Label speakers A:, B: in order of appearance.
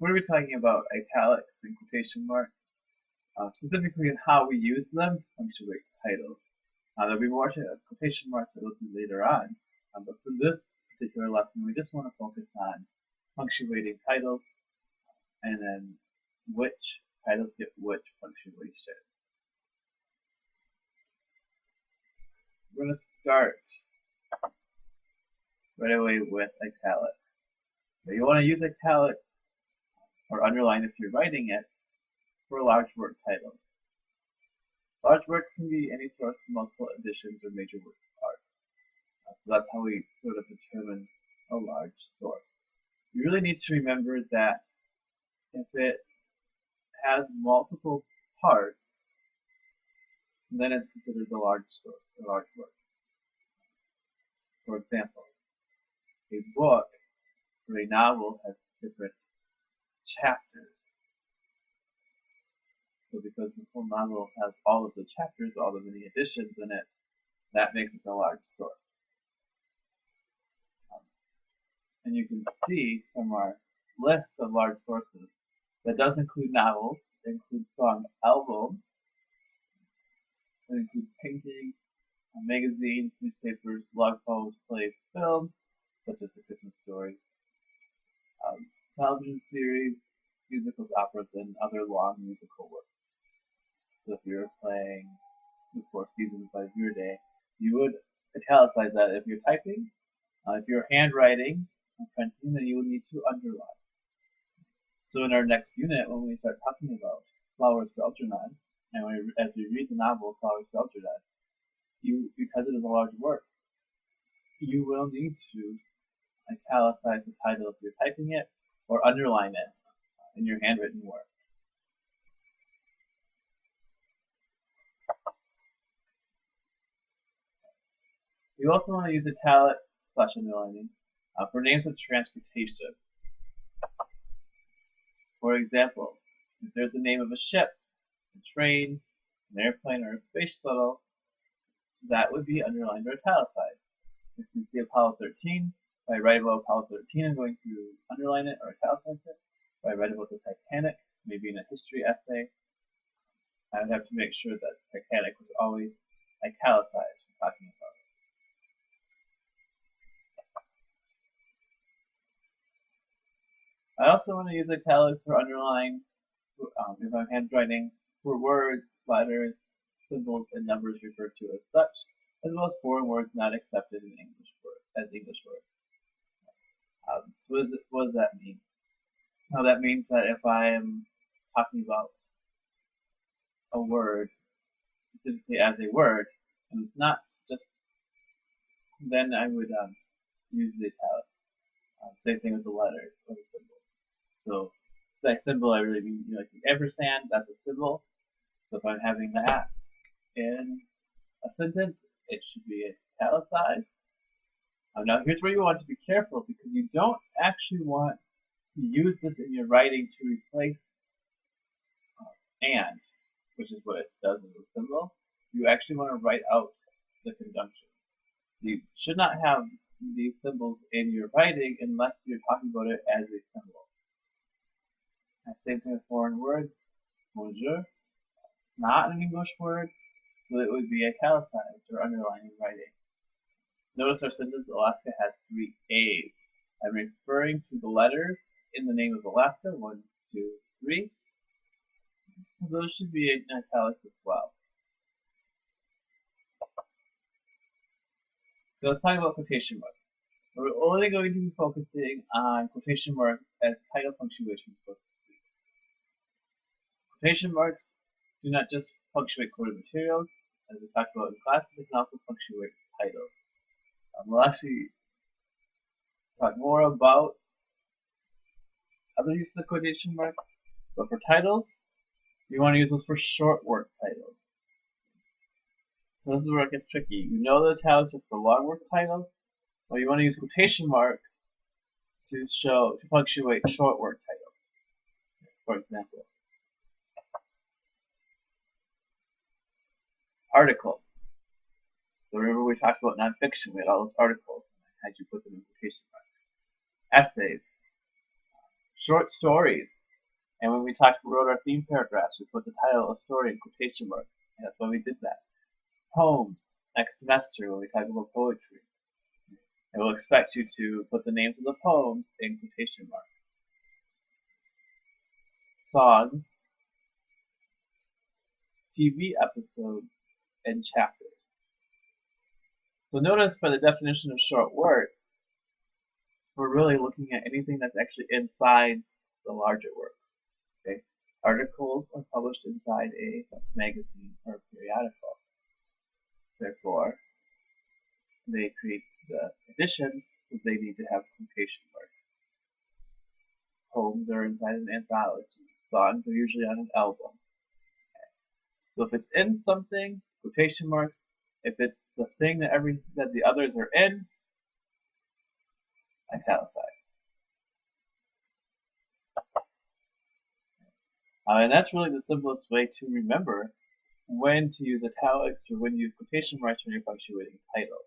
A: We're going to be talking about italics and quotation marks, specifically on how we use them to punctuate titles. There'll be more to quotation marks that we'll do later on, but for this particular lesson, we just want to focus on punctuating titles and then which titles get which punctuation. We're going to start right away with italics. So you want to use italics or underline if you're writing it for large work titles. Large works can be any source of multiple editions or major works of art. So that's how we sort of determine a large source. You really need to remember that if it has multiple parts, then it's considered a large source, a large work. For example, a book or a novel has different chapters. So because the full novel has all of the chapters, all the many editions in it, that makes it a large source. And you can see from our list of large sources that does include novels, it includes song albums, it includes paintings, magazines, newspapers, blog posts, plays, films, such as The Christmas Story, television series, musicals, operas, and other long musical works. So if you're playing The Four Seasons by Verdi, you would italicize that if you're typing. If you're handwriting and printing, then you would need to underline. So in our next unit, when we start talking about Flowers for Algernon, and as we read the novel Flowers for Algernon, because it is a large work, you will need to italicize the title if you're typing it, or underline it in your handwritten work. You also want to use italics / underlining for names of transportation. For example, if there's the name of a ship, a train, an airplane, or a space shuttle, that would be underlined or italicized. If you see Apollo 13, if I write about Apollo 13, I'm going to underline it or italicize it. If I write about the Titanic, maybe in a history essay, I would have to make sure that Titanic was always italicized when talking about it. I also want to use italics or underline if I'm handwriting for words, letters, symbols, and numbers referred to as such, as well as foreign words not accepted in English words. So what does that mean? Now that means that if I am talking about a word specifically as a word, and it's not just, then I would use the italics. Same thing with the letters or the symbols. So by symbol, I really mean like the ampersand, that's a symbol. So if I'm having that in a sentence, it should be italicized. Now here's where you want to be careful, because you don't actually want to use this in your writing to replace and, which is what it does as a symbol. You actually want to write out the conjunction. So you should not have these symbols in your writing unless you're talking about it as a symbol. Same thing with foreign words. Bonjour, not an English word, so it would be italicized or underlined in writing. Notice our sentence, Alaska has 3 A's. I'm referring to the letters in the name of Alaska, 1, 2, 3. So those should be in italics as well. So let's talk about quotation marks. We're only going to be focusing on quotation marks as title punctuations for this week. Quotation marks do not just punctuate quoted materials, as we talked about in class, but they can also punctuate titles. We'll actually talk more about other uses of quotation marks, but for titles, you want to use those for short work titles. So this is where it gets tricky. You know the italics are for long work titles, but you want to use quotation marks to punctuate short work titles. For example, article. So remember we talked about nonfiction, we had all those articles, and I had you put them in quotation marks. Essays, Short stories. And when we wrote our theme paragraphs, we put the title of the story in quotation marks. And that's why we did that. Poems. Next semester, when we talk about poetry. And we'll expect you to put the names of the poems in quotation marks. Songs, TV episodes, and chapters. So notice for the definition of short work, we're really looking at anything that's actually inside the larger work. Okay? Articles are published inside a magazine or periodical. Therefore, they create the edition because they need to have quotation marks. Poems are inside an anthology. Songs are usually on an album. So if it's in something, quotation marks. If it's the thing that the others are in, italicized. And that's really the simplest way to remember when to use italics or when to use quotation marks when you're punctuating titles.